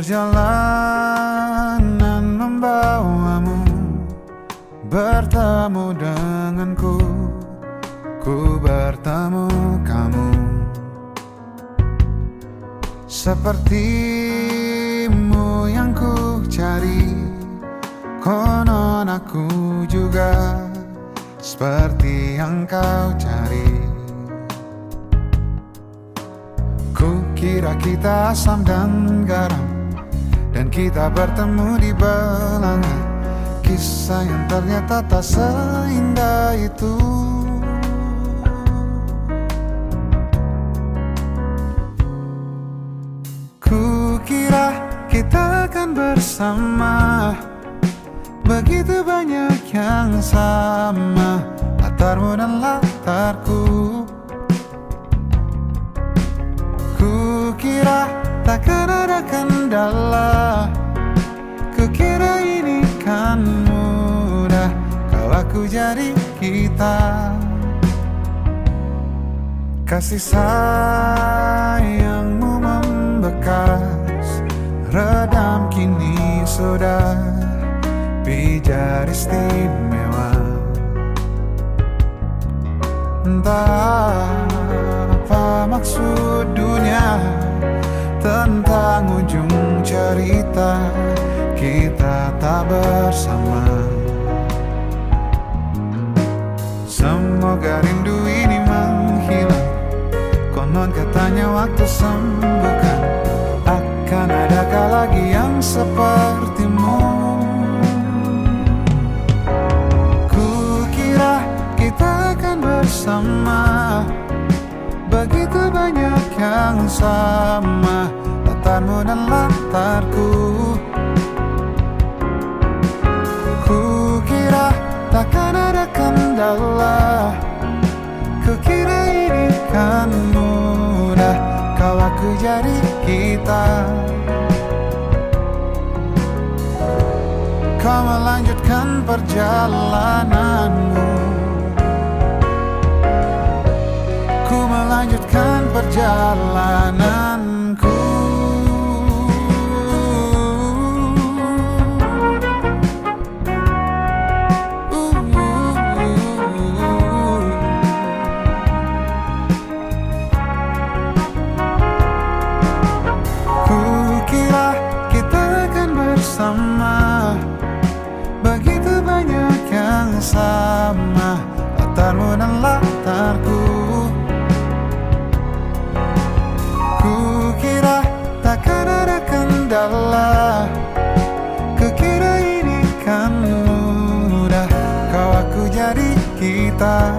Perjalanan membawamu bertemu denganku, ku bertemu kamu. Sepertimu yang ku cari, konon aku juga seperti yang kau cari. Ku kira kita asam dan garam, dan kita bertemu di belanga. Kisah yang ternyata tak seindah itu. Ku kira kita akan bersama, begitu banyak yang sama, latarmu dan latarku. Ku kira takkan ada kendala, kukira ini kan mudah, kau aku jadi kita. Kasih sayangmu membekas, redam kini sudah pijar istimewa. Entah apa maksud dunia tentang ujung cerita kita tak bersama. Semoga rindu ini menghilang, konon katanya waktu sembuhkan. Akan adakah lagi yang sepertimu? Kukira kita akan bersama, begitu banyak yang sama, latarmu dan latarku. Kukira takkan ada kendala, kukira ini kan mudah, kau aku jadi kita. Kau melanjutkan perjalananmu, ku melanjutkan perjalananku. Kukira kita akan bersama, begitu banyak yang sama, latarmu dan latarku. Kukira takkan ada kendala, kukira ini kan mudah, kau aku jadi kita.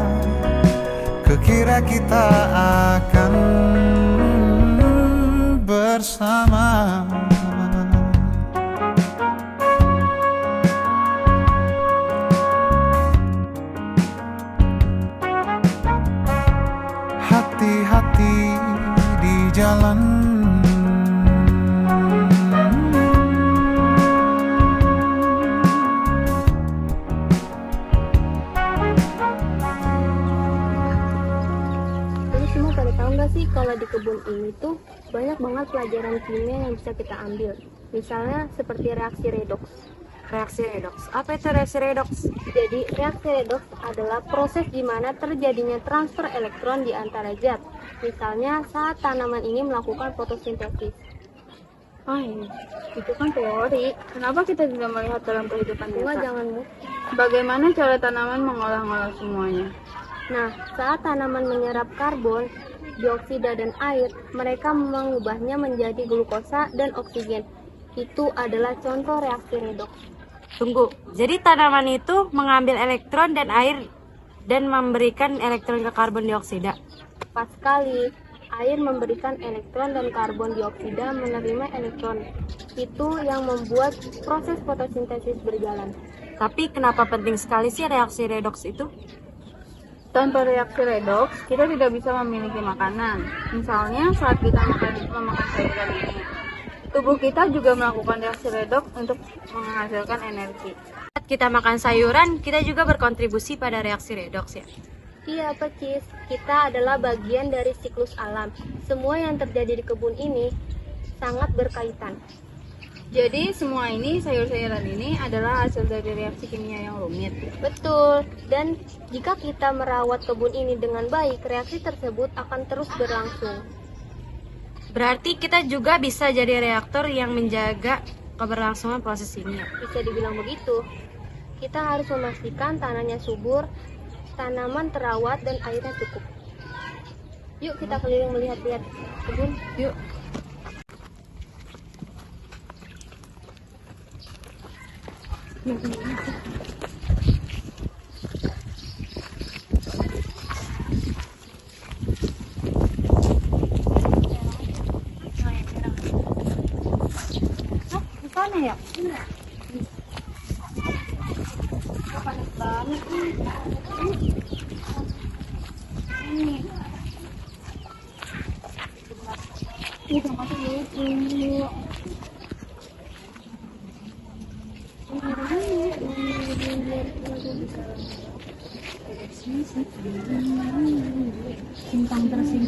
Kukira kita akan bersama. Hati-hati di jalan, Jadi semua pada tahu nggak sih kalau di kebun ini tuh banyak banget pelajaran kimia yang bisa kita ambil. Misalnya seperti reaksi redoks. Reaksi redoks. Apa itu reaksi redoks? Jadi reaksi redoks adalah proses di mana terjadinya transfer elektron di antara zat. Misalnya saat tanaman ini melakukan fotosintesis. Oh iya, itu kan teori. Kenapa kita tidak melihat dalam kehidupan Bunga biasa? jangan mu. Bagaimana cara tanaman mengolah-ngolah semuanya? Nah, saat tanaman menyerap karbon, dioksida dan air, mereka mengubahnya menjadi glukosa dan oksigen. Itu adalah contoh reaksi redoks. Tunggu, jadi tanaman itu mengambil elektron dan air dan memberikan elektron ke karbon dioksida. Pas sekali, air memberikan elektron dan karbon dioksida menerima elektron. Itu yang membuat proses fotosintesis berjalan. Tapi kenapa penting sekali sih reaksi redoks itu? Tanpa reaksi redoks, kita tidak bisa memiliki makanan. Misalnya saat kita memakan sayuran ini, tubuh kita juga melakukan reaksi redoks untuk menghasilkan energi. Saat kita makan sayuran, kita juga berkontribusi pada reaksi redoks ya. Iya, Pecis. Kita adalah bagian dari siklus alam. Semua yang terjadi di kebun ini sangat berkaitan. Jadi semua ini, sayur-sayuran ini adalah hasil dari reaksi kimia yang rumit. Betul, dan jika kita merawat kebun ini dengan baik, reaksi tersebut akan terus berlangsung. Berarti kita juga bisa jadi reaktor yang menjaga keberlangsungan proses ini. Bisa dibilang begitu. Kita harus memastikan tanahnya subur, tanaman terawat, dan airnya cukup. Yuk kita keliling melihat-lihat kebun. Yuk. Di sana ya?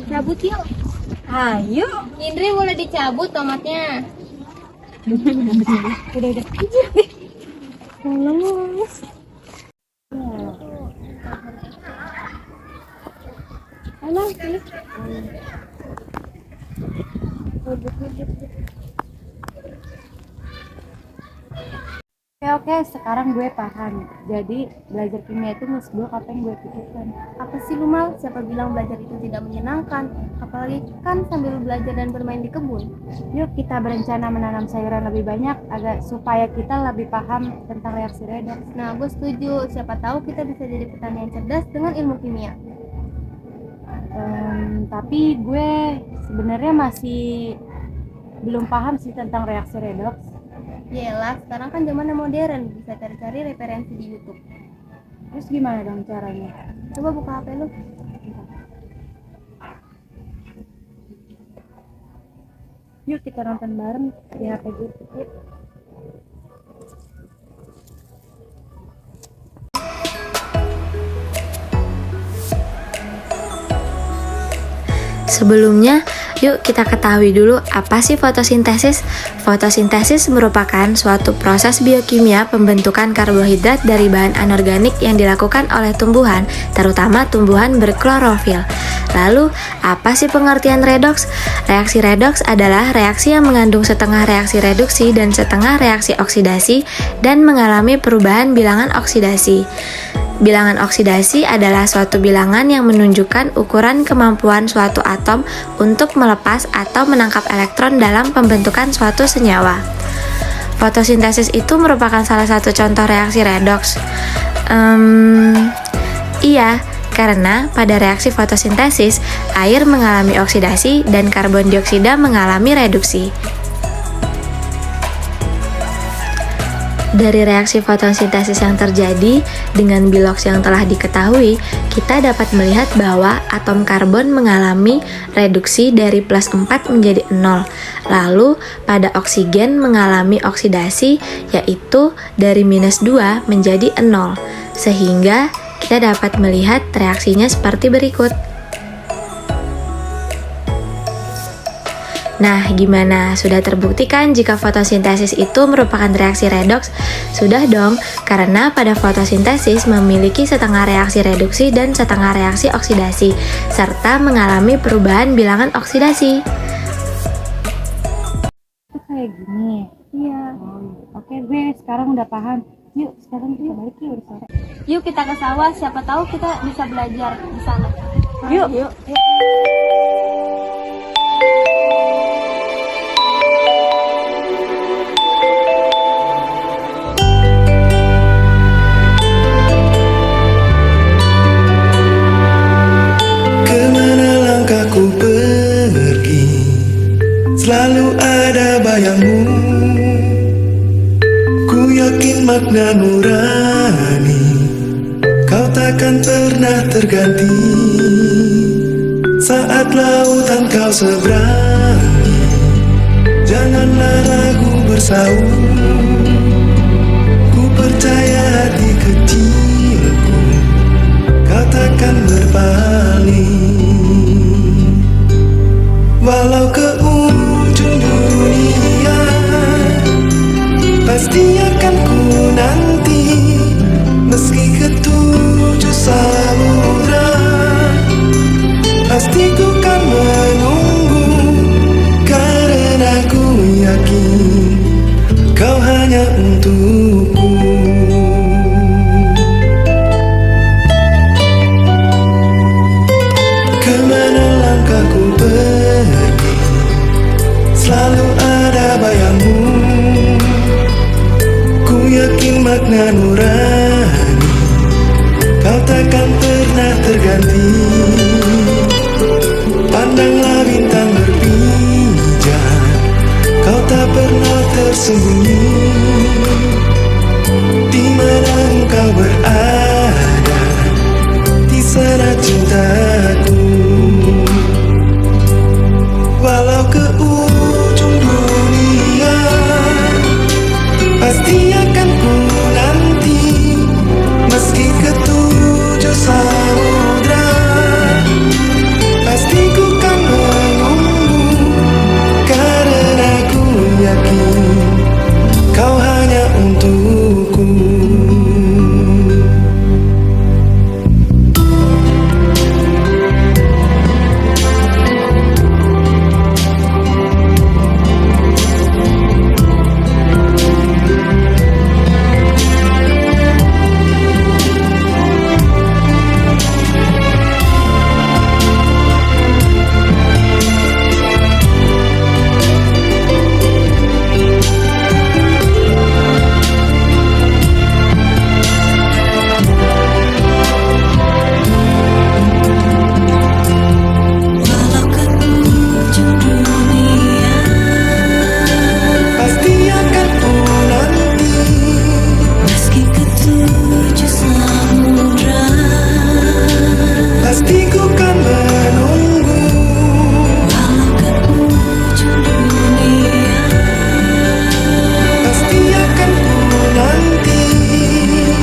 Cabut yuk. Ayo. Indri boleh dicabut tomatnya. Udah. Oke, sekarang gue paham. Jadi belajar kimia itu musibah apa yang gue pikirkan. Apa sih lu Mal? Siapa bilang belajar itu tidak menyenangkan? Apalagi kan sambil belajar dan bermain di kebun. Yuk kita berencana menanam sayuran lebih banyak agar supaya kita lebih paham tentang reaksi redoks. Nah, gue setuju. Siapa tahu kita bisa jadi petani yang cerdas dengan ilmu kimia. Tapi gue sebenarnya masih belum paham sih tentang reaksi redoks. Yalah, sekarang kan zamannya modern, bisa cari-cari referensi di YouTube. Terus gimana dong caranya? Coba buka HP lu. Yuk kita nonton bareng di HP gue. Yuk. Sebelumnya, yuk kita ketahui dulu apa sih fotosintesis. Fotosintesis merupakan suatu proses biokimia pembentukan karbohidrat dari bahan anorganik yang dilakukan oleh tumbuhan, terutama tumbuhan berklorofil. Lalu, apa sih pengertian redoks? Reaksi redoks adalah reaksi yang mengandung setengah reaksi reduksi dan setengah reaksi oksidasi dan mengalami perubahan bilangan oksidasi. Bilangan oksidasi adalah suatu bilangan yang menunjukkan ukuran kemampuan suatu atom untuk melepas atau menangkap elektron dalam pembentukan suatu senyawa. Fotosintesis itu merupakan salah satu contoh reaksi redoks. Iya, karena pada reaksi fotosintesis, air mengalami oksidasi dan karbon dioksida mengalami reduksi. Dari reaksi fotosintesis yang terjadi dengan biloks yang telah diketahui, kita dapat melihat bahwa atom karbon mengalami reduksi dari plus 4 menjadi 0. Lalu, pada oksigen mengalami oksidasi yaitu dari minus 2 menjadi 0. Sehingga kita dapat melihat reaksinya seperti berikut. Nah, gimana? Sudah terbuktikan jika fotosintesis itu merupakan reaksi redoks? Sudah dong, karena pada fotosintesis memiliki setengah reaksi reduksi dan setengah reaksi oksidasi, serta mengalami perubahan bilangan oksidasi. Itu kayak gini. Iya. Oke, gue sekarang udah paham. Yuk, sekarang kita balik yuk, udah sore. Yuk kita ke sawah, siapa tahu kita bisa belajar di sana. Yuk. Kemana langkahku pergi, selalu ada bayangmu. Ku yakin makna nurani, kau takkan pernah terganti. Saat lautan kau seberangi, janganlah ragu bersaung. Ku percaya hati kecilku, kau takkan berpaling. Walau ke ujung dunia, Pasti akan ku nanti, meski ketujuh samudra. Pasti ku kan menunggu, karena ku yakin kau hanya untukku. Kemana langkahku pergi, selalu ada bayangmu. Ku yakin makna nurani, kau takkan pernah terganti. Pandanglah bintang berpijar, kau tak pernah tersembunyi. Di mana engkau berada, di sana cintaku. Walau ke ujung dunia, pasti akan ku nanti, meski ketujuh samudra. Pasti ku kan menunggu, karena ku yakin kau hanya untukku. Pasti akan ku nanti, meski ketujuh samudra. Pasti ku kan menunggu, walau ke ujung dunia. Pasti akan ku nanti,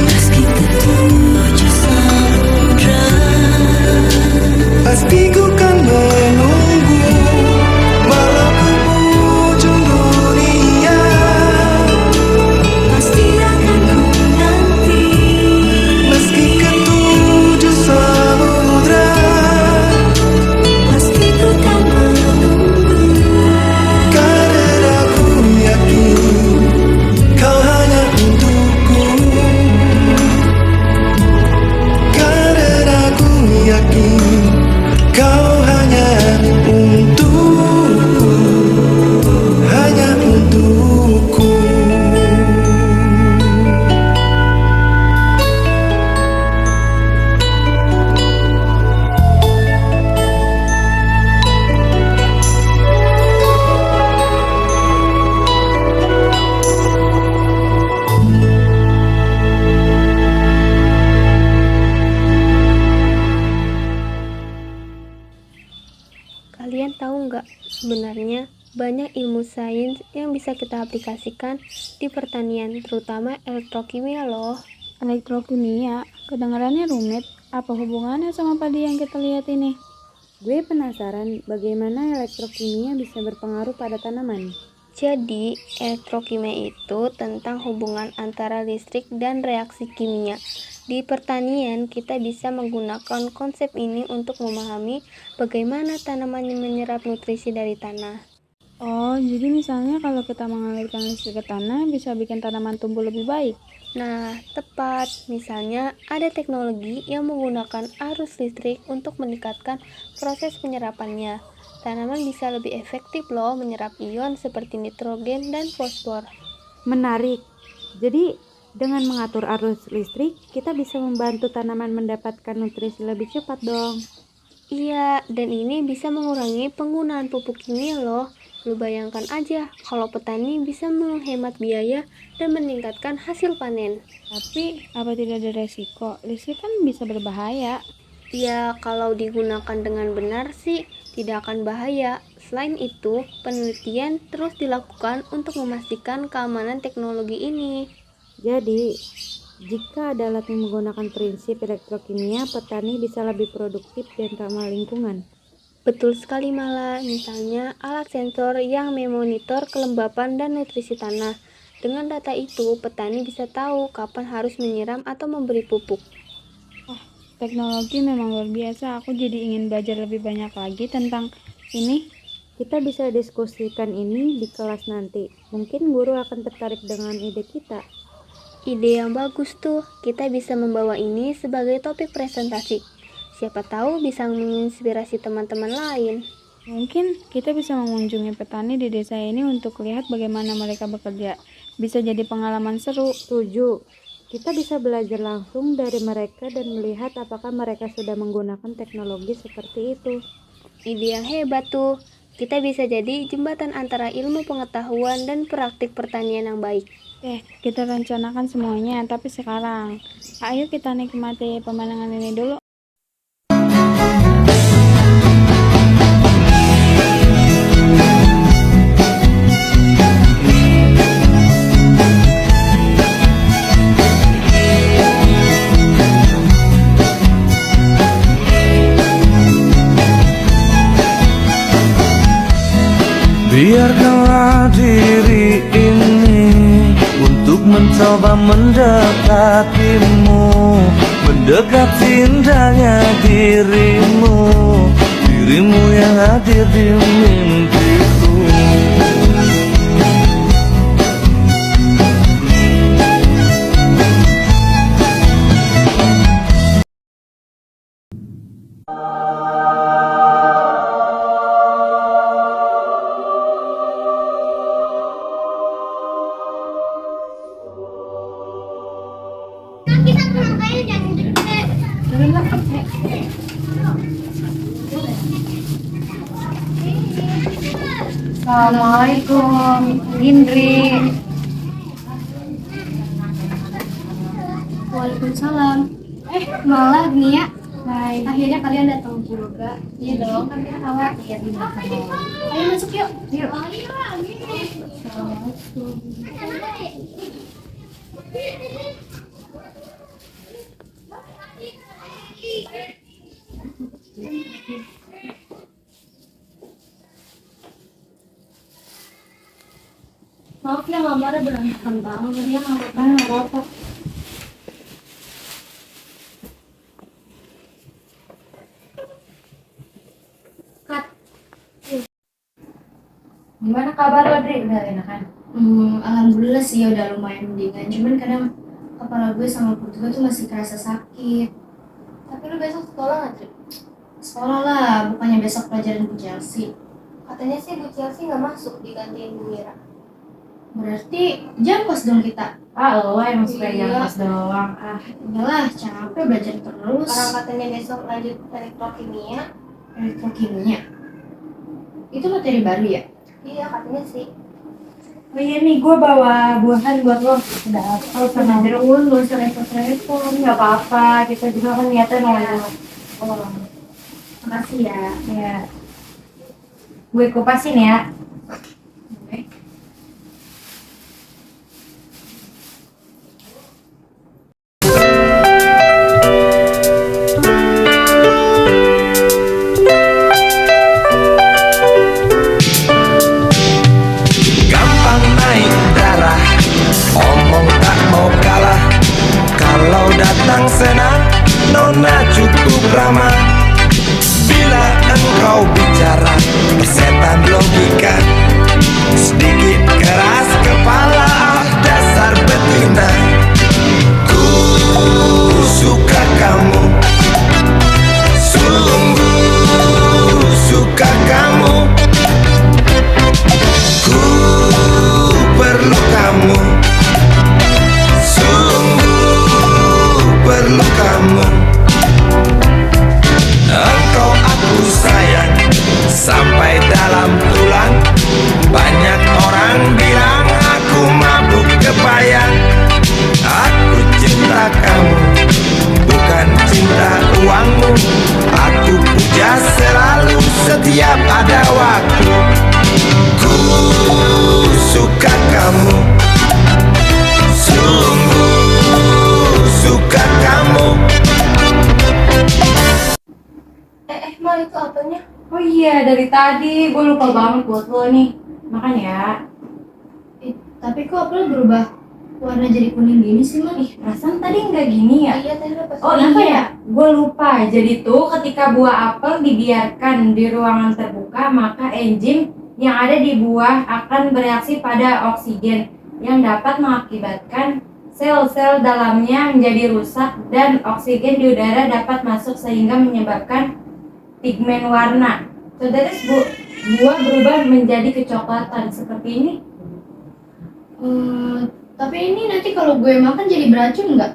meski ketujuh samudra. Pasti ku kan menunggu, walau ke ujung dunia. Pasti akan ku nanti, meski ketujuh samudra. Pasti ku kan menunggu, karena ku yakin kau hanya untukku. Karena ku yakin kau hanya untukku, hanya untukku. Kalian tahu nggak, sebenarnya banyak ilmu sains yang bisa kita aplikasikan di pertanian, terutama elektrokimia loh. Elektrokimia, kedengarannya rumit. Apa hubungannya sama padi yang kita lihat ini? Gue penasaran bagaimana elektrokimia bisa berpengaruh pada tanaman. Jadi, elektrokimia itu tentang hubungan antara listrik dan reaksi kimia. Di pertanian, kita bisa menggunakan konsep ini untuk memahami bagaimana tanaman menyerap nutrisi dari tanah. Oh, jadi misalnya kalau kita mengalirkan listrik ke tanah bisa bikin tanaman tumbuh lebih baik. Nah, tepat. Misalnya, ada teknologi yang menggunakan arus listrik untuk meningkatkan proses penyerapannya. Tanaman bisa lebih efektif loh menyerap ion seperti nitrogen dan fosfor. Menarik. Jadi, dengan mengatur arus listrik, kita bisa membantu tanaman mendapatkan nutrisi lebih cepat dong. Iya, dan ini bisa mengurangi penggunaan pupuk kimia loh. Lu bayangkan aja, kalau petani bisa menghemat biaya dan meningkatkan hasil panen. Tapi, apa tidak ada resiko? Listrik kan bisa berbahaya. Ya, kalau digunakan dengan benar sih tidak akan bahaya. Selain itu, penelitian terus dilakukan untuk memastikan keamanan teknologi ini. Jadi, jika ada alat yang menggunakan prinsip elektrokimia, petani bisa lebih produktif dan ramah lingkungan. Betul sekali Mala, misalnya alat sensor yang memonitor kelembapan dan nutrisi tanah, Dengan data itu, petani bisa tahu kapan harus menyiram atau memberi pupuk. Teknologi memang luar biasa. Aku jadi ingin belajar lebih banyak lagi tentang ini. Kita bisa diskusikan ini di kelas nanti. Mungkin guru akan tertarik dengan ide kita. Ide yang bagus tuh, kita bisa membawa ini sebagai topik presentasi. Siapa tahu bisa menginspirasi teman-teman lain. Mungkin kita bisa mengunjungi petani di desa ini untuk lihat bagaimana mereka bekerja. Bisa jadi pengalaman seru. Setuju. Kita bisa belajar langsung dari mereka dan melihat apakah mereka sudah menggunakan teknologi seperti itu. Ide yang hebat tuh. Kita bisa jadi jembatan antara ilmu pengetahuan dan praktik pertanian yang baik. Kita rencanakan semuanya, tapi sekarang ayo kita nikmati pemandangan ini dulu. Biarkanlah diri ini untuk mencoba mendekatimu, mendekati indahnya dirimu, dirimu yang hadir di mimpiku. Assalamualaikum, Indri. Waalaikumsalam. Malah Nia. Akhirnya kalian datang juga. Iya dong, kami kan khawatir. Ayo masuk yuk. Yuk. Maaf ya gambarnya berantakan banget. Dia nggak apa-apa. Gimana kabar lo, Dri? Udah enakan? Alhamdulillah sih udah lumayan mendingan. Cuman kadang kepala gue sama perut gue tuh masih kerasa sakit. Tapi lu besok sekolah nggak, Tri? Sekolah lah, bukannya besok pelajaran Bu Chelsea. Katanya sih Bu Chelsea nggak masuk, digantiin Bu Mira. Berarti jam kos dong kita. Lo emang suka Iya. jam kos doang. Udahlah, capek belajar terus. Orang katanya besok lanjut elektrokimia. Elektrokimia? Itu materi baru ya? Iya, katanya sih. Oh iya nih, gue bawa buahan buat lo. Udah apa sama jeruk. Gak usah repot-repot. Gak apa-apa, kita juga kan niatnya mau Iya. Oh, Makasih ya. ya. Gue kupasin ya. Gampang naik darah, omong tak mau kalah. Kalau datang senang, nona cukup ramah. Bila engkau bicara, persetan logika. Sedikit keras kepala, dasar betina. Ku suka kamu, sungguh suka kamu. Ku perlu kamu, sungguh perlu kamu. Engkau aku sayang sampai dalam tulang. Banyak orang bilang aku mabuk kebayang. Aku cinta kamu, bukan cinta uangmu. Aku puja selalu setiap ada waktu. Ku suka kamu, sungguh suka kamu. Mal itu apanya? Oh iya, dari tadi gue lupa banget buat lo nih. Makan ya. Tapi kok apel berubah warna jadi kuning gini sih, Mak? Ih, perasaan tadi nggak gini ya? Iya, tadi udah pas. Oh iya, gue lupa. Jadi tuh ketika buah apel dibiarkan di ruangan terbuka, maka enzim yang ada di buah akan bereaksi pada oksigen yang dapat mengakibatkan sel-sel dalamnya menjadi rusak dan oksigen di udara dapat masuk sehingga menyebabkan pigmen warna. Saudara, buah berubah menjadi kecoklatan seperti ini. Tapi ini nanti kalau gue makan jadi beracun nggak?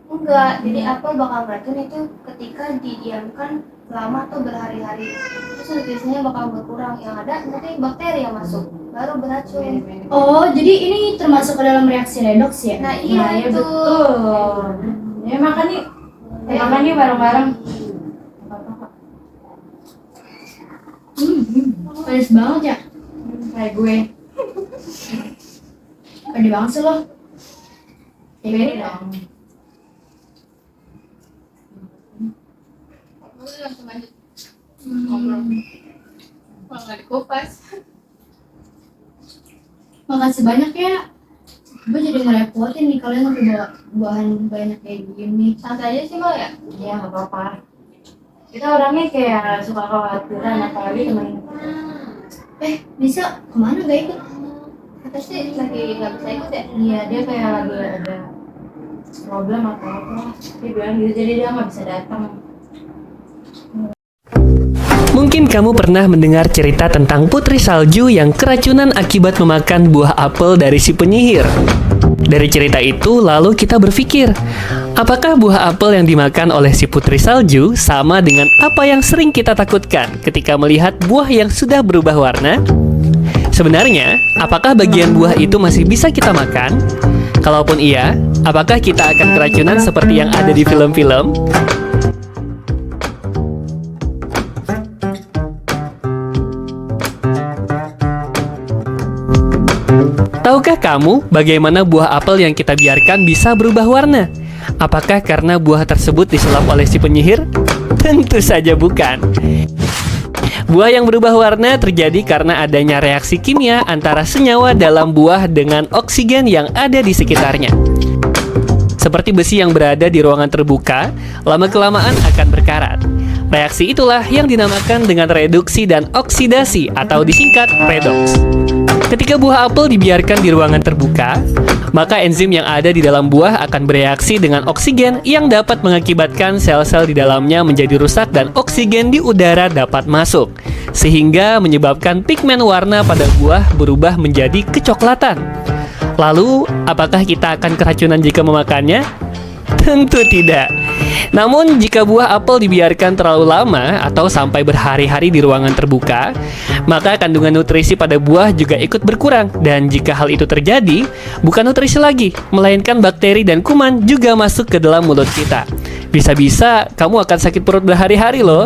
Enggak, jadi apel bakal beracun itu ketika didiamkan lama atau berhari-hari. Terus nutrisinya bakal berkurang, yang ada nanti bakteri yang masuk, baru beracun. Oh, jadi ini termasuk ke dalam reaksi redoks ya? Nah iya itu. Betul. Ya makan nih. Makan nih bareng-bareng. Pedes banget ya? Kayak gue. Pede banget sih lo. Ya ini dong. Langsung lanjut ngobrol. Kalau nggak dikupas. Makasih banyak ya. Gue jadi ngerepotin nih kalian sampai bawa buahan banyak kayak gini. Santai aja sih Mal ya. Iya, nggak apa-apa. Kita orangnya kayak suka khawatiran, apalagi temen. Bisa kemana gak ikut? Kita sih lagi nggak bisa ikut ya. Iya, dia kayak lagi ada problem atau apa. Dia bilang gitu, jadi dia nggak bisa datang. Mungkin kamu pernah mendengar cerita tentang putri salju yang keracunan akibat memakan buah apel dari si penyihir. Dari cerita itu, lalu kita berpikir, apakah buah apel yang dimakan oleh si putri salju sama dengan apa yang sering kita takutkan ketika melihat buah yang sudah berubah warna? Sebenarnya, apakah bagian buah itu masih bisa kita makan? Kalaupun iya, apakah kita akan keracunan seperti yang ada di film-film? Tahukah kamu bagaimana buah apel yang kita biarkan bisa berubah warna? Apakah karena buah tersebut disulap oleh si penyihir? Tentu saja bukan. Buah yang berubah warna terjadi karena adanya reaksi kimia antara senyawa dalam buah dengan oksigen yang ada di sekitarnya. Seperti besi yang berada di ruangan terbuka, lama-kelamaan akan berkarat. Reaksi itulah yang dinamakan dengan reduksi dan oksidasi atau disingkat redoks. Ketika buah apel dibiarkan di ruangan terbuka, maka enzim yang ada di dalam buah akan bereaksi dengan oksigen yang dapat mengakibatkan sel-sel di dalamnya menjadi rusak dan oksigen di udara dapat masuk, sehingga menyebabkan pigmen warna pada buah berubah menjadi kecoklatan. Lalu, apakah kita akan keracunan jika memakannya? Tentu tidak. Namun, jika buah apel dibiarkan terlalu lama atau sampai berhari-hari di ruangan terbuka, maka kandungan nutrisi pada buah juga ikut berkurang. Dan jika hal itu terjadi, bukan nutrisi lagi, melainkan bakteri dan kuman juga masuk ke dalam mulut kita. Bisa-bisa kamu akan sakit perut berhari-hari loh.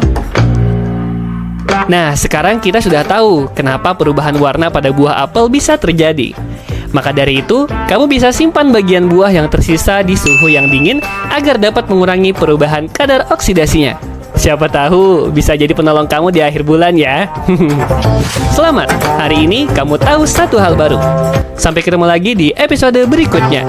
Nah, sekarang kita sudah tahu kenapa perubahan warna pada buah apel bisa terjadi. Maka dari itu, kamu bisa simpan bagian buah yang tersisa di suhu yang dingin agar dapat mengurangi perubahan kadar oksidasinya. Siapa tahu bisa jadi penolong kamu di akhir bulan ya. Selamat, hari ini kamu tahu satu hal baru. Sampai ketemu lagi di episode berikutnya.